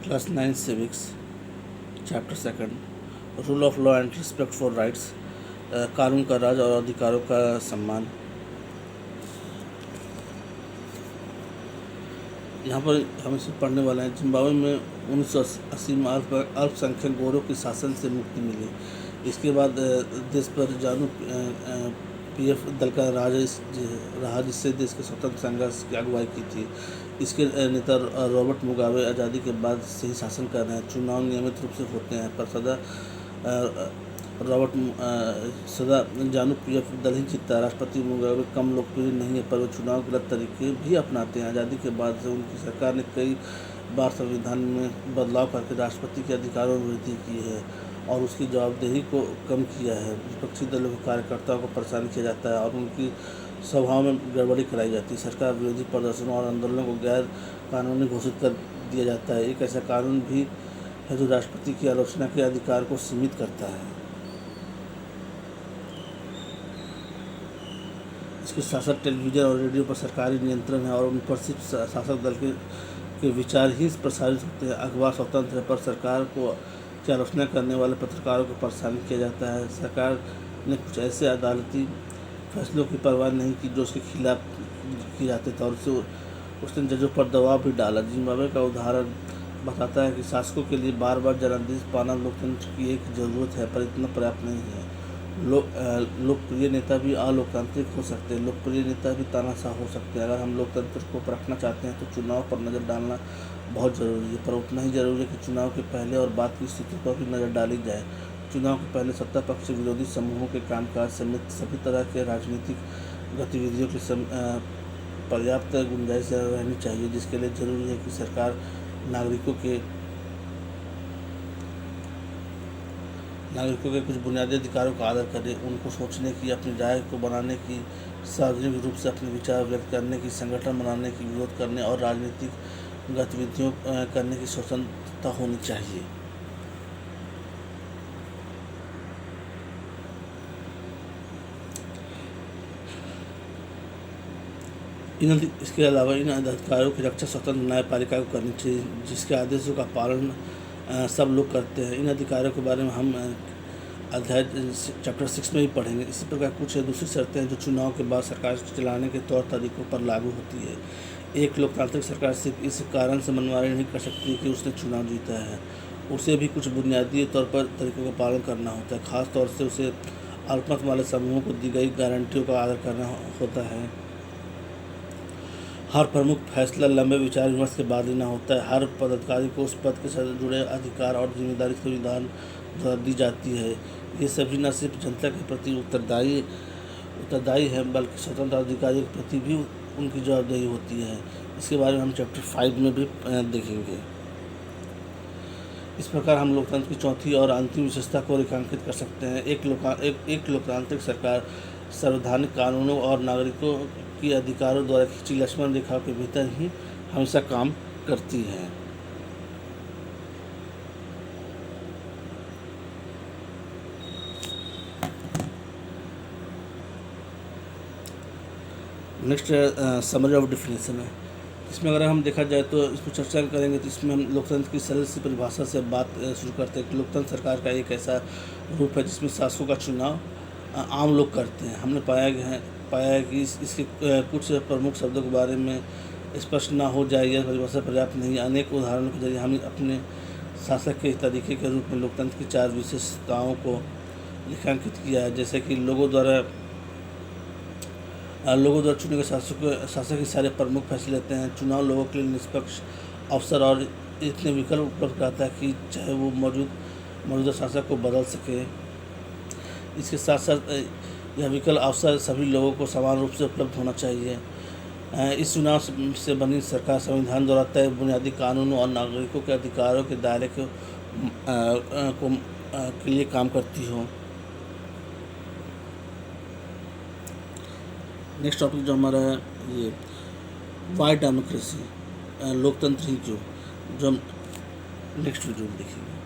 Class 9 civics chapter second rule of law and respect for rights, कानून का राज और अधिकारों का सम्मान। यहाँ पर हम इसे पढ़ने वाले हैं। जिम्बाब्वे में 1980 में अल्पसंख्यक गोरों के शासन से मुक्ति मिली। इसके बाद देश पर जानू पीएफ दल का राज रहा, जिससे देश के स्वतंत्र संघर्ष की अगुवाई की थी। इसके नेता रॉबर्ट मुगाबे आज़ादी के बाद से ही शासन कर रहे हैं। चुनाव नियमित रूप से होते हैं, पर सदा जानू पीएफ दल ही जीतता। राष्ट्रपति मुगाबे कम लोकप्रिय नहीं है, पर वे चुनाव गलत तरीके भी अपनाते हैं। आज़ादी के बाद से उनकी सरकार ने कई बार संविधान में बदलाव करके राष्ट्रपति के अधिकारों में वृद्धि की है और उसकी जवाबदेही को कम किया है। विपक्षी दलों के कार्यकर्ताओं को परेशान किया जाता है और उनकी सभाओं में गड़बड़ी कराई जाती है। सरकार विरोधी प्रदर्शनों और आंदोलनों को गैर कानूनी घोषित कर दिया जाता है। एक ऐसा कानून भी है जो राष्ट्रपति की आलोचना के अधिकार को सीमित करता है। इसके शासक टेलीविज़न और रेडियो पर सरकारी नियंत्रण है और उन पर सिर्फ शासक दल के विचार ही प्रसारित होते हैं। अखबार स्वतंत्र है, पर सरकार की आलोचना करने वाले पत्रकारों को परेशान किया जाता है। सरकार ने कुछ ऐसे अदालती फैसलों की परवाह नहीं की जो उसके खिलाफ किए जाते थे और उसने जजों पर दबाव भी डाला। जिम्बाब्वे का उदाहरण बताता है कि शासकों के लिए बार बार जनादेश पाना लोकतंत्र की एक ज़रूरत है, पर इतना पर्याप्त नहीं है। लोकप्रिय नेता भी अलोकतांत्रिक हो सकते हैं। लोकप्रिय नेता भी तानाशाह हो सकते हैं। अगर हम लोकतंत्र को परखना चाहते हैं तो चुनाव पर नज़र डालना बहुत ज़रूरी है, पर उतना ही ज़रूरी है कि चुनाव के पहले और बाद की स्थिति पर भी नज़र डाली जाए। चुनाव के पहले सत्ता पक्ष से विरोधी समूहों के कामकाज समेत सभी तरह के राजनीतिक गतिविधियों की पर्याप्त गुंजाइश रहनी चाहिए, जिसके लिए ज़रूरी है कि सरकार नागरिकों के कुछ बुनियादी अधिकारों का आदर करे। उनको सोचने की, अपनी राय को बनाने की, सार्वजनिक रूप से अपने विचार व्यक्त करने की, संगठन बनाने की, विरोध करने और राजनीतिक गतिविधियों करने की स्वतंत्रता होनी चाहिए। इसके अलावा इन अधिकारों की रक्षा स्वतंत्र न्यायपालिका को करनी चाहिए, जिसके आदेशों का पालन सब लोग करते हैं। इन अधिकारों के बारे में हम अध्याय चैप्टर 6 में भी पढ़ेंगे। इसी प्रकार कुछ दूसरी शर्तें हैं जो चुनाव के बाद सरकार चलाने के तौर तरीकों पर लागू होती है। एक लोकतांत्रिक सरकार सिर्फ इस कारण से मनमानी नहीं कर सकती कि उसने चुनाव जीता है, उसे भी कुछ बुनियादी तौर पर तरीकों का पालन करना होता है। खास तौर से उसे अल्पमत वाले समूहों को दी गई गारंटियों का आदर करना होता है। हर प्रमुख फैसला लंबे विचार विमर्श के बाद लेना होता है। हर पदाधिकारी को उस पद के साथ जुड़े अधिकार और जिम्मेदारी संविधान द्वारा दी जाती है। ये सभी न सिर्फ जनता के प्रति उत्तरदायी है, बल्कि स्वतंत्र अधिकारियों के प्रति भी उनकी जवाबदेही होती है। इसके बारे में हम चैप्टर 5 में भी देखेंगे। इस प्रकार हम लोकतंत्र की चौथी और अंतिम विशेषता को रेखांकित कर सकते हैं। एक लोकतांत्रिक सरकार संवैधानिक कानूनों और नागरिकों की अधिकारों द्वारा खींची लक्ष्मण रेखा के भीतर ही हमेशा काम करती है। नेक्स्ट समरी ऑफ डेफिनेशन है। इसमें अगर हम देखा जाए तो इस पर चर्चा करेंगे, तो इसमें हम लोकतंत्र की सरल सी परिभाषा से बात शुरू करते हैं कि लोकतंत्र सरकार का एक ऐसा रूप है जिसमें शासकों का चुनाव आम लोग करते हैं। हमने पाया है कि इसके कुछ प्रमुख शब्दों के बारे में स्पष्ट ना हो जाए, यह परिभाषा पर्याप्त नहीं है। अनेक उदाहरणों के जरिए हम अपने शासक के तरीके के रूप में लोकतंत्र की 4 विशेषताओं को रेखांकित किया है, जैसे कि लोगों द्वारा चुने गए शासक ही सारे प्रमुख फैसले लेते हैं। चुनाव लोगों के लिए निष्पक्ष अवसर और इतने विकल्प उपलब्ध कराता है कि चाहे वो मौजूदा शासक को बदल सके। इसके साथ साथ यह विकल्प अवसर सभी लोगों को समान रूप से उपलब्ध होना चाहिए। इस चुनाव से बनी सरकार संविधान द्वारा तय बुनियादी कानूनों और नागरिकों के अधिकारों के दायरे के लिए काम करती हो। नेक्स्ट टॉपिक जो हमारा है ये वाई डेमोक्रेसी, लोकतंत्र ही क्यों, जो हम नेक्स्ट वीडियो में देखेंगे।